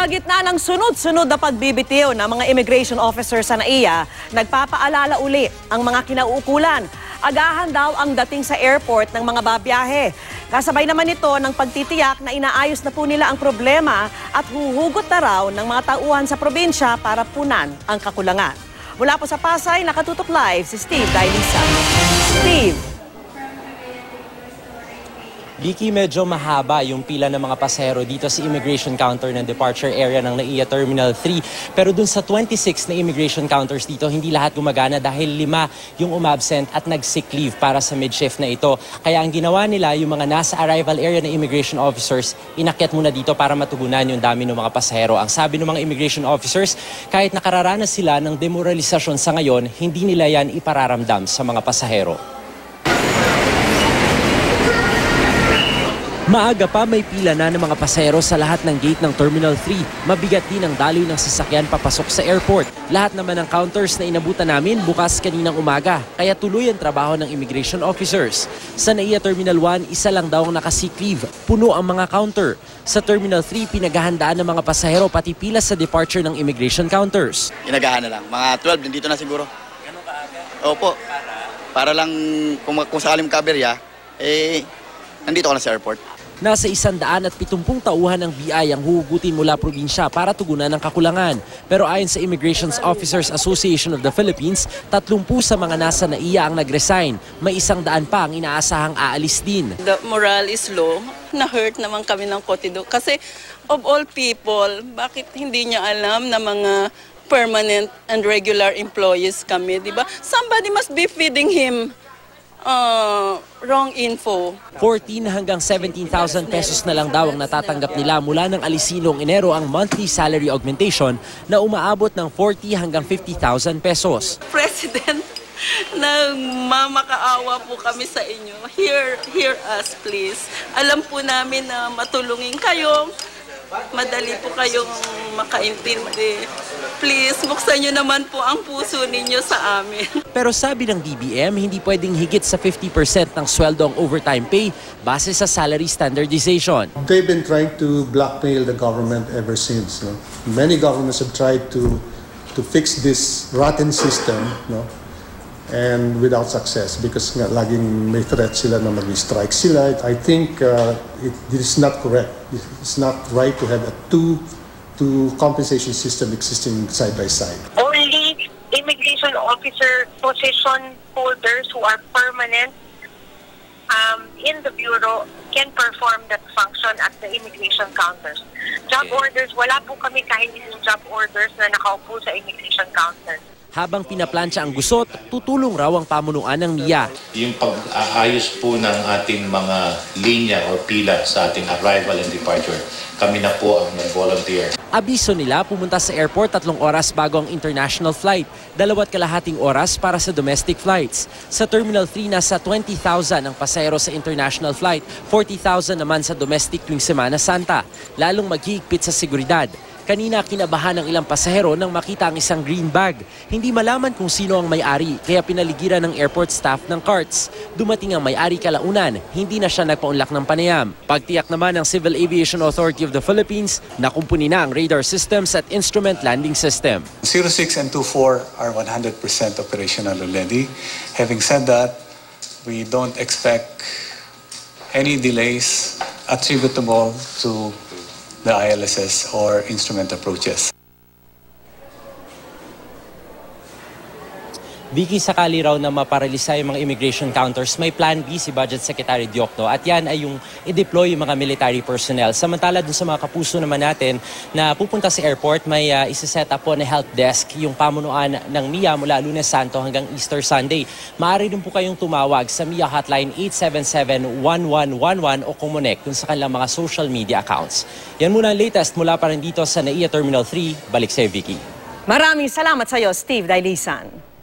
Sa gitna ng sunod-sunod na pagbibitiw ng mga immigration officers sa NAIA, nagpapaalala uli ang mga kinauukulan. Agahan daw ang dating sa airport ng mga babiyahe. Kasabay naman ito ng pagtitiyak na inaayos na po nila ang problema at huhugot na raw ng mga tauhan sa probinsya para punan ang kakulangan. Mula po sa Pasay, nakatutok live si Steve Dailisa. Steve. Vicky, medyo mahaba yung pila ng mga pasahero dito sa immigration counter ng departure area ng NAIA Terminal 3. Pero dun sa 26 na immigration counters dito, hindi lahat gumagana dahil 5 yung umabsent at nag-sick leave para sa mid-shift na ito. Kaya ang ginawa nila, yung mga nasa arrival area ng immigration officers, inakyat muna dito para matugunan yung dami ng mga pasahero. Ang sabi ng mga immigration officers, kahit nakararanas sila ng demoralisasyon sa ngayon, hindi nila yan ipararamdam sa mga pasahero. Maaga pa may pila na ng mga pasahero sa lahat ng gate ng Terminal 3. Mabigat din ang daloy ng sasakyan papasok sa airport. Lahat naman ng counters na inabutan namin bukas kaninang umaga, kaya tuloy ang trabaho ng immigration officers. Sa NAIA Terminal 1, isa lang daw ang naka-sick leave. Puno ang mga counter. Sa Terminal 3, pinaghahandaan ng mga pasahero pati pila sa departure ng immigration counters. Inagahan na lang. Mga 12, nandito na siguro. Ganun kaaga? Opo. Para lang kung sakaling kaberya, nandito ka na sa airport. Nasa 170 tauhan ng BI ang huhugutin mula probinsya para tugunan ng kakulangan. Pero ayon sa Immigration Officers Association of the Philippines, 30 sa mga nasa NAIA ang nag-resign. May 100 pa ang inaasahang aalis din. The morale is low. Na-hurt naman kami ng Cotido. Kasi of all people, bakit hindi niya alam na mga permanent and regular employees kami, di ba? Somebody must be feeding him wrong info. 14 hanggang 17,000 pesos na lang daw ang natatanggap nila mula ng alisin noong Enero ang monthly salary augmentation na umaabot ng 40 hanggang 50,000 pesos. President, nagmamakaawa po kami sa inyo. Hear us please. Alam po namin na matulungin kayo. Madali po kayong makaintindi. Please, buksan nyo naman po ang puso ninyo sa amin. Pero sabi ng DBM, hindi pwedeng higit sa 50% ng sweldo ang overtime pay base sa salary standardization. They've been trying to blackmail the government ever since. No? Many governments have tried to fix this rotten system, no? And without success because nga laging may threat sila na mag-strike sila. I think it is not correct. It's not right to have a two compensation system existing side by side. Only immigration officer position holders who are permanent in the bureau can perform that function at the immigration counters. Job orders, wala po kami kahit isang job orders na nakaupo sa immigration counters. Habang pinaplansya ang gusot, tutulong raw ang pamunuan ng NIA. Yung pag-aayos po ng ating mga linya o pila sa ating arrival and departure, kami na po ang nag-volunteer. Abiso nila pumunta sa airport 3 oras bago ang international flight, 2.5 oras para sa domestic flights. Sa Terminal 3, nasa 20,000 ang pasahero sa international flight, 40,000 naman sa domestic tuwing Semana Santa, lalong maghihigpit sa seguridad. Kanina kinabahan ng ilang pasahero nang makita ang isang green bag. Hindi malaman kung sino ang may-ari kaya pinaligiran ng airport staff ng carts. Dumating ang may-ari kalaunan, hindi na siya nagpaunlak ng panayam. Pagtiyak naman ng Civil Aviation Authority of the Philippines, nakumpuni na ang radar systems at instrument landing system. 06 and 24 are 100% operational already. Having said that, we don't expect any delays attributable to the ILSS or instrument approaches. Vicky, sakali raw na maparalisa yung mga immigration counters, may Plan B si Budget Secretary Diokno at yan ay yung i-deploy yung mga military personnel. Samantala dun sa mga kapuso naman natin na pupunta sa airport, may isa-set up po na help desk yung pamunuan ng MIA mula Lunes Santo hanggang Easter Sunday. Maaari din po kayong tumawag sa MIA hotline 877-1111 o kumonek dun sa kanilang mga social media accounts. Yan muna ang latest mula pa rin dito sa NAIA Terminal 3. Balik sa'yo, Vicky. Maraming salamat sa iyo, Steve Dailisan.